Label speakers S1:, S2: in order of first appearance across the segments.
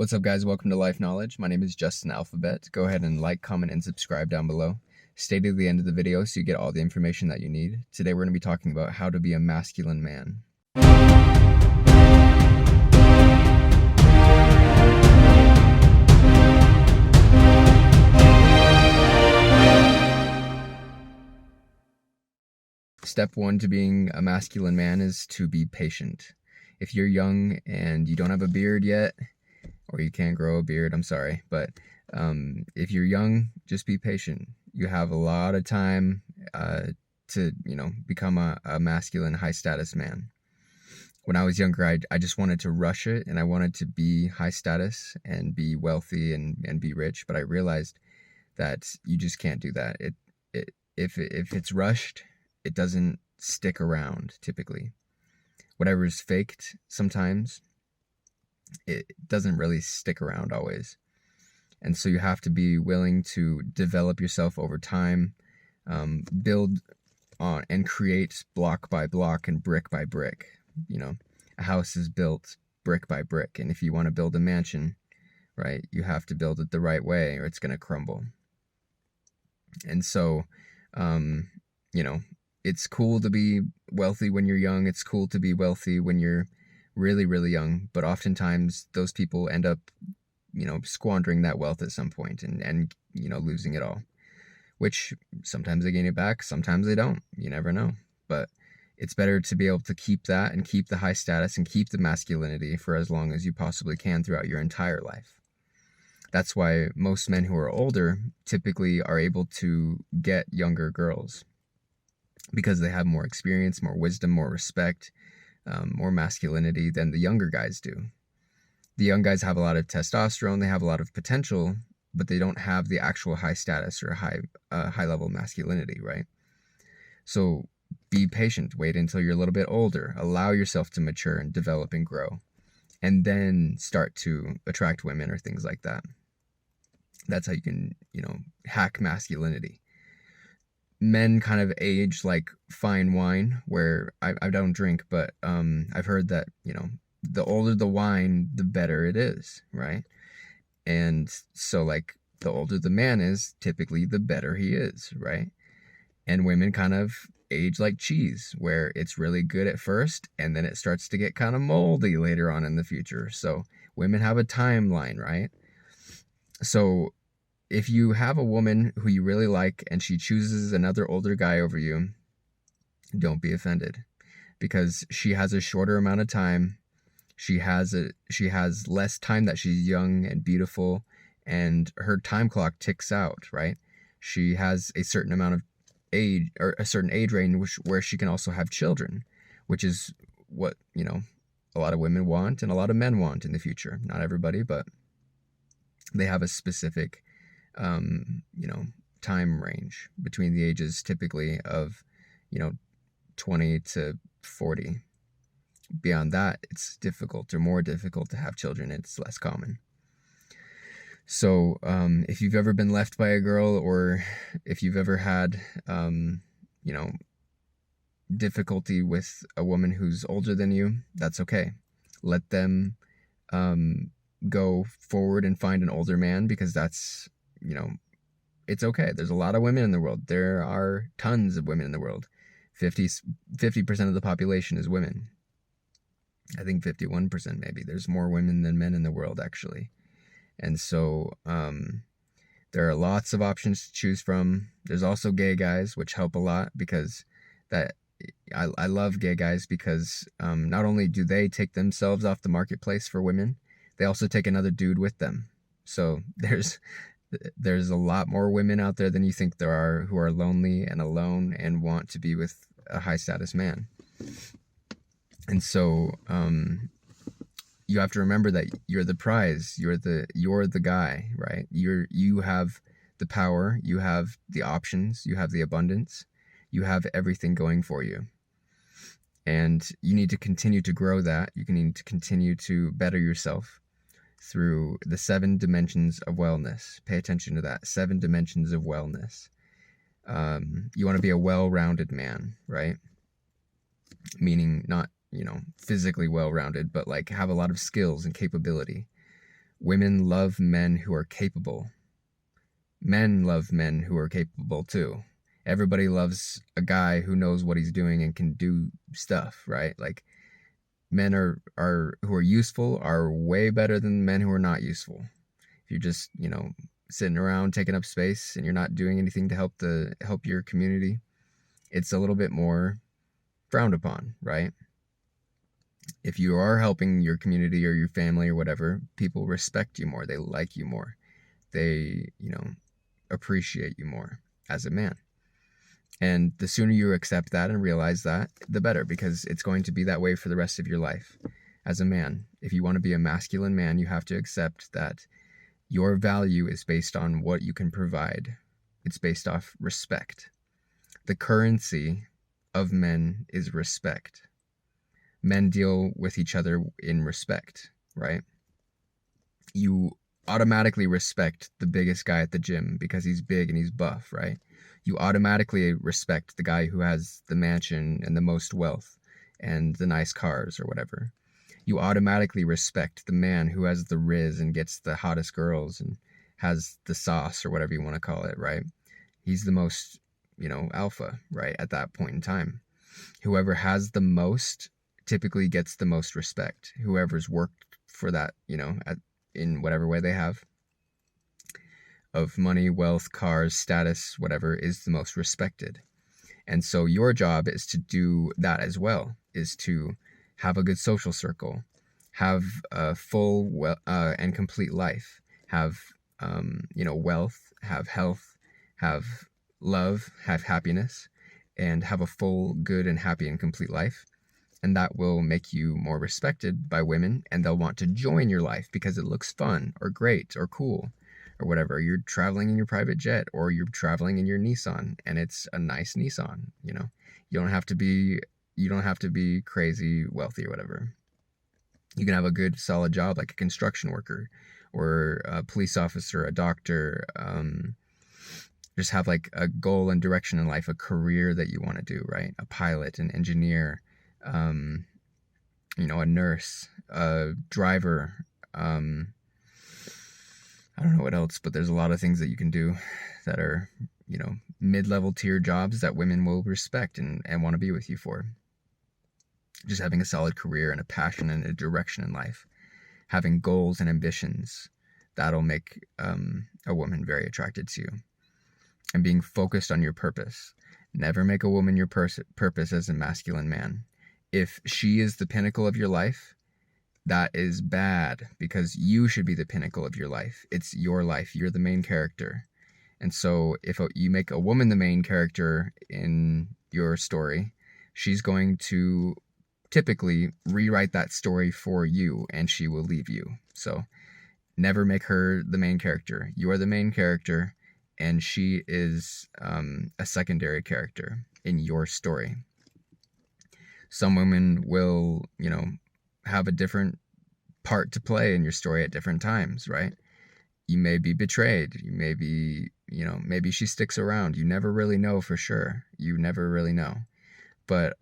S1: What's up, guys? Welcome to Life Knowledge. My name is Justin Alphabet. Go ahead and like, comment, and subscribe down below. Stay to the end of the video so you get all the information that you need. Today we're going to be talking about how to be a masculine man. Step one to being a masculine man is to be patient. If you're young and you don't have a beard yet, or you can't grow a beard, I'm sorry, but if you're young, just be patient. You have a lot of time to become a masculine, high status man. When I was younger, I just wanted to rush it, and I wanted to be high status and be wealthy and be rich, but I realized that you just can't do that. If it's rushed, it doesn't stick around typically. Whatever is faked sometimes, it doesn't really stick around always. And so you have to be willing to develop yourself over time, build on and create block by block and brick by brick. A house is built brick by brick. And if you want to build a mansion, right, you have to build it the right way or it's going to crumble. And so, it's cool to be wealthy when you're young. It's cool to be wealthy when you're really, really young. But oftentimes those people end up, squandering that wealth at some point and losing it all. Which sometimes they gain it back, sometimes they don't. You never know. But it's better to be able to keep that and keep the high status and keep the masculinity for as long as you possibly can throughout your entire life. That's why most men who are older typically are able to get younger girls. Because they have more experience, more wisdom, more respect, more masculinity than the younger guys do. The young guys have a lot of testosterone, they have a lot of potential, but they don't have the actual high status or high level masculinity, right? So be patient, wait until you're a little bit older, allow yourself to mature and develop and grow, and then start to attract women or things like that. That's how you can, hack masculinity. Men kind of age like fine wine, where I don't drink, but I've heard that, the older the wine, the better it is, right? And so like the older the man is, typically the better he is, right? And women kind of age like cheese, where it's really good at first and then it starts to get kind of moldy later on in the future. So women have a timeline, right? So if you have a woman who you really like and she chooses another older guy over you, don't be offended, because she has a shorter amount of time. She has less time that she's young and beautiful, and her time clock ticks out, right? She has a certain amount of age, or a certain age range where she can also have children, which is what, a lot of women want and a lot of men want in the future. Not everybody, but they have a specific time range between the ages typically of, 20 to 40. Beyond that, it's difficult or more difficult to have children. It's less common. So if you've ever been left by a girl, or if you've ever had, difficulty with a woman who's older than you, that's okay. Let them go forward and find an older man, because that's, it's okay. There's a lot of women in the world. There are tons of women in the world. 50% of the population is women. I think 51% maybe. There's more women than men in the world, actually. And so there are lots of options to choose from. There's also gay guys, which help a lot, because I love gay guys, because not only do they take themselves off the marketplace for women, they also take another dude with them. So there's a lot more women out there than you think there are, who are lonely and alone and want to be with a high status man. And so you have to remember that you're the prize, you're the guy, right? You have the power, you have the options, you have the abundance, you have everything going for you. And you need to continue to grow that. You need to continue to better yourself through the 7 dimensions of wellness. Pay attention to that. 7 dimensions of wellness. You want to be a well-rounded man, right? Meaning not, physically well-rounded, but like have a lot of skills and capability. Women love men who are capable. Men love men who are capable too. Everybody loves a guy who knows what he's doing and can do stuff, right? Like, men are who are useful are way better than men who are not useful. If you're just, sitting around taking up space and you're not doing anything to help your community, it's a little bit more frowned upon, right? If you are helping your community or your family or whatever, people respect you more. They like you more. They, appreciate you more as a man. And the sooner you accept that and realize that, the better, because it's going to be that way for the rest of your life as a man. If you want to be a masculine man, you have to accept that your value is based on what you can provide. It's based off respect. The currency of men is respect. Men deal with each other in respect, right? You automatically respect the biggest guy at the gym because he's big and he's buff, right? You automatically respect the guy who has the mansion and the most wealth and the nice cars or whatever. You automatically respect the man who has the riz and gets the hottest girls and has the sauce or whatever you want to call it, right? He's the most, alpha, right, at that point in time. Whoever has the most typically gets the most respect. Whoever's worked for that, in whatever way they have, of money, wealth, cars, status, whatever, is the most respected. And so your job is to do that as well, is to have a good social circle, have a full and complete life, have, wealth, have health, have love, have happiness, and have a full, good, and happy and complete life. And that will make you more respected by women, and they'll want to join your life because it looks fun or great or cool or whatever. You're traveling in your private jet, or you're traveling in your Nissan, and it's a nice Nissan. You don't have to be crazy wealthy or whatever. You can have a good solid job like a construction worker or a police officer, a doctor, just have like a goal and direction in life, a career that you want to do, right? A pilot, an engineer, a nurse, a driver, I don't know what else, but there's a lot of things that you can do that are, mid-level tier jobs that women will respect and want to be with you for. Just having a solid career and a passion and a direction in life, having goals and ambitions, that'll make a woman very attracted to you. And being focused on your purpose. Never make a woman your purpose as a masculine man. If she is the pinnacle of your life, that is bad, because you should be the pinnacle of your life. It's your life. You're the main character. And so if you make a woman the main character in your story, she's going to typically rewrite that story for you, and she will leave you. So never make her the main character. You are the main character, and she is a secondary character in your story. Some women will, have a different part to play in your story at different times, right? You may be betrayed. You may be, maybe she sticks around. You never really know for sure. You never really know. But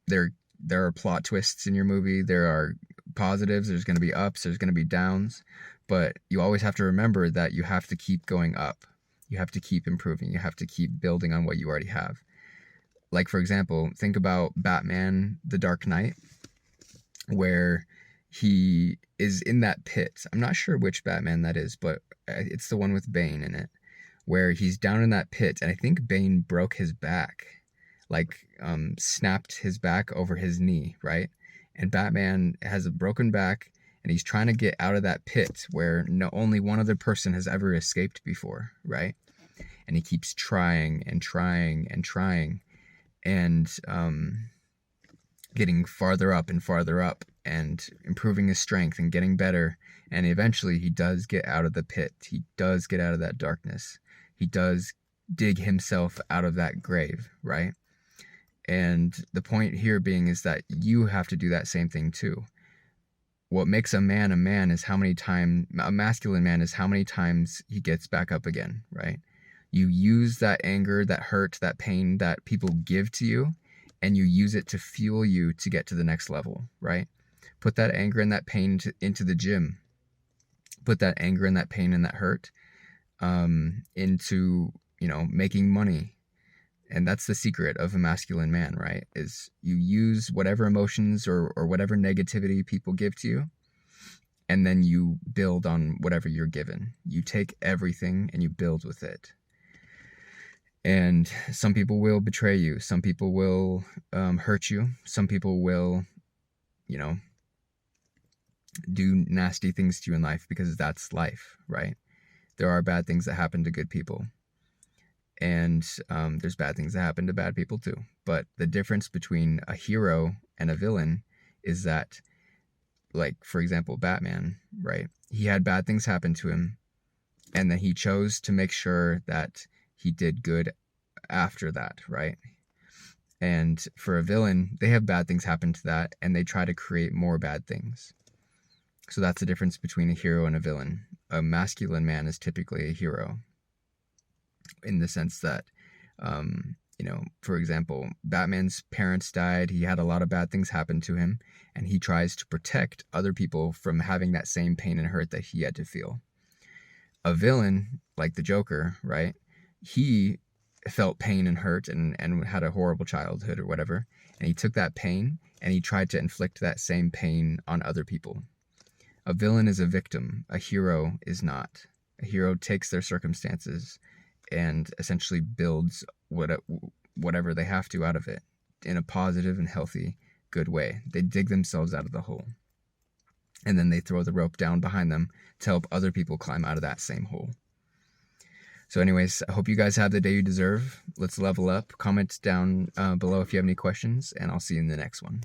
S1: there are plot twists in your movie. There are positives. There's going to be ups. There's going to be downs. But you always have to remember that you have to keep going up. You have to keep improving. You have to keep building on what you already have. Like, for example, think about Batman, The Dark Knight, where he is in that pit. I'm not sure which Batman that is, but it's the one with Bane in it, where he's down in that pit, and I think Bane broke his back, snapped his back over his knee, right? And Batman has a broken back, and he's trying to get out of that pit where only one other person has ever escaped before, right? And he keeps trying and trying and trying, and getting farther up and improving his strength and getting better. And eventually he does get out of the pit. He does get out of that darkness. He does dig himself out of that grave, right? And the point here being is that you have to do that same thing too. What makes a man is a masculine man is how many times he gets back up again, right? You use that anger, that hurt, that pain that people give to you, and you use it to fuel you to get to the next level, right? Put that anger and that pain into the gym. put that anger and that pain and that hurt into, making money. And that's the secret of a masculine man, right? Is you use whatever emotions or whatever negativity people give to you, and then you build on whatever you're given. You take everything and you build with it. And some people will betray you. Some people will hurt you. Some people will, do nasty things to you in life, because that's life, right? There are bad things that happen to good people. And there's bad things that happen to bad people too. But the difference between a hero and a villain is that, like, for example, Batman, right? He had bad things happen to him, and then he chose to make sure that he did good after that, right? And for a villain, they have bad things happen to that, and they try to create more bad things. So that's the difference between a hero and a villain. A masculine man is typically a hero, in the sense that, for example, Batman's parents died. He had a lot of bad things happen to him, and he tries to protect other people from having that same pain and hurt that he had to feel. A villain, like the Joker, right? He felt pain and hurt and had a horrible childhood or whatever, and he took that pain and he tried to inflict that same pain on other people. A villain is a victim. A hero is not. A hero takes their circumstances and essentially builds whatever they have to out of it in a positive and healthy, good way. They dig themselves out of the hole, and then they throw the rope down behind them to help other people climb out of that same hole. So anyways, I hope you guys have the day you deserve. Let's level up. Comment down below if you have any questions, and I'll see you in the next one.